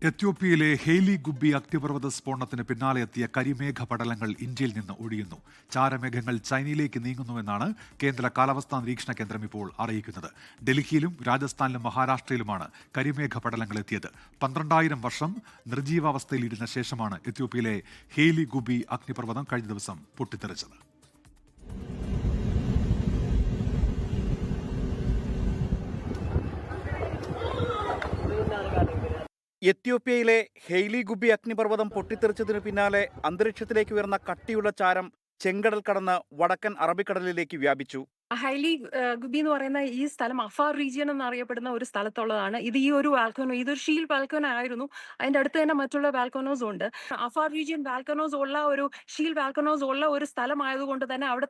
എത്യോപ്യയിലെ Hailey ഗുബി അഗ്നിപർവ്വത സ്ഫോടനത്തിന് പിന്നാലെ എത്തിയ കരിമേഘ പടലങ്ങൾ ഇന്ത്യയിൽ നിന്ന് ഒഴിയുന്നു. ചാരമേഘങ്ങൾ ചൈനയിലേക്ക് നീങ്ങുന്നുവെന്നാണ് കേന്ദ്ര കാലാവസ്ഥാ നിരീക്ഷണ കേന്ദ്രം ഇപ്പോൾ അറിയിക്കുന്നത്. ഡൽഹിയിലും രാജസ്ഥാനിലും മഹാരാഷ്ട്രയിലുമാണ് കരിമേഘ പടലങ്ങൾ എത്തിയത്. 12,000 വർഷം നിർജീവാവസ്ഥയിലിരുന്ന ശേഷമാണ് എത്യോപ്യയിലെ ഹെയ്ലി ഗുബി അഗ്നിപർവ്വതം കഴിഞ്ഞ ദിവസം പൊട്ടിത്തെറിച്ചത്. എത്യോപ്യയിലെ ഹെയ്ലി ഗുബി അഗ്നിപർവ്വതം പൊട്ടിത്തെറിച്ചതിനു പിന്നാലെ അന്തരീക്ഷത്തിലേക്ക് ഉയർന്ന കട്ടിയുള്ള ചാരം ചെങ്കടൽ കടന്ന് വടക്കൻ അറബിക്കടലിലേക്ക് വ്യാപിച്ചു. ഹൈലി ഗുബി എന്ന് പറയുന്ന ഈ സ്ഥലം അഫാർ റീജിയൻ എന്നറിയപ്പെടുന്ന ഒരു സ്ഥലത്തുള്ളതാണ്. ഇത് ഈ ഒരു വാൽക്കോനോ, ഇതൊരു ഷീൽ വാൽക്കോനോ ആയിരുന്നു. അതിന്റെ അടുത്ത് തന്നെ മറ്റുള്ള വാൽക്കോനോസ് ഉണ്ട്. അഫാർ റീജിയൻ വാൽക്കോനോസ് ഉള്ള ഒരു ഷീൽ വാൽക്കോനോസ് ഉള്ള ഒരു സ്ഥലമായതുകൊണ്ട് തന്നെ അവിടെ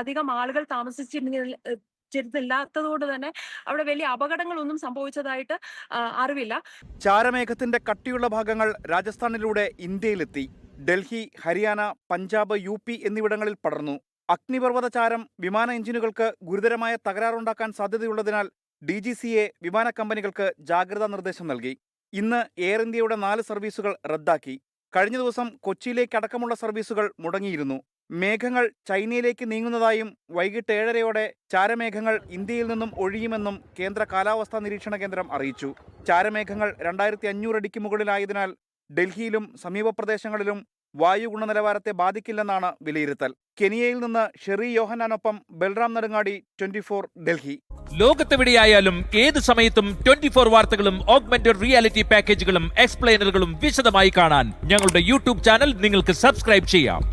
അധികം ആളുകൾ താമസിച്ചില്ലാത്തതുകൊണ്ട് തന്നെ അവിടെ വലിയ അപകടങ്ങളൊന്നും സംഭവിച്ചതായിട്ട് അറിവില്ല. ചാരമേഘത്തിന്റെ കട്ടിയുള്ള ഭാഗങ്ങൾ രാജസ്ഥാനിലൂടെ ഇന്ത്യയിലെത്തി. ഡൽഹി, ഹരിയാന, പഞ്ചാബ്, UP എന്നിവിടങ്ങളിൽ പടർന്നു. അഗ്നിപർവ്വത ചാരം വിമാന എഞ്ചിനുകൾക്ക് ഗുരുതരമായ തകരാറുണ്ടാക്കാൻ സാധ്യതയുള്ളതിനാൽ DGCA വിമാന കമ്പനികൾക്ക് ജാഗ്രതാ നിർദ്ദേശം നൽകി. ഇന്ന് എയർ ഇന്ത്യയുടെ 4 സർവീസുകൾ റദ്ദാക്കി. കഴിഞ്ഞ ദിവസം കൊച്ചിയിലേക്കടക്കമുള്ള സർവീസുകൾ മുടങ്ങിയിരുന്നു. മേഘങ്ങൾ ചൈനയിലേക്ക് നീങ്ങുന്നതായും വൈകിട്ട് 7:30 ചാരമേഘങ്ങൾ ഇന്ത്യയിൽ നിന്നും ഒഴിയുമെന്നും കേന്ദ്ര കാലാവസ്ഥാ നിരീക്ഷണ കേന്ദ്രം അറിയിച്ചു. ചാരമേഘങ്ങൾ 2500 അടിക്ക് മുകളിലായതിനാൽ ഡൽഹിയിലും സമീപ പ്രദേശങ്ങളിലും വായു ഗുണനിലവാരത്തെ ബാധിക്കില്ലെന്നാണ് വിലയിരുത്തൽ. കെനിയയിൽ നിന്ന് ഷെറി യോഹനാനൊപ്പം ബൽറാം നെടുങ്ങാടി, 24 ഡൽഹി. ലോകത്തെവിടെയായാലും ഏത് സമയത്തും 24 വാർത്തകളും ഓഗ്മെന്റഡ് റിയാലിറ്റി പാക്കേജുകളും എക്സ്പ്ലെയിനറുകളും വിശദമായി കാണാൻ ഞങ്ങളുടെ YouTube ചാനൽ നിങ്ങൾക്ക് സബ്സ്ക്രൈബ് ചെയ്യാം.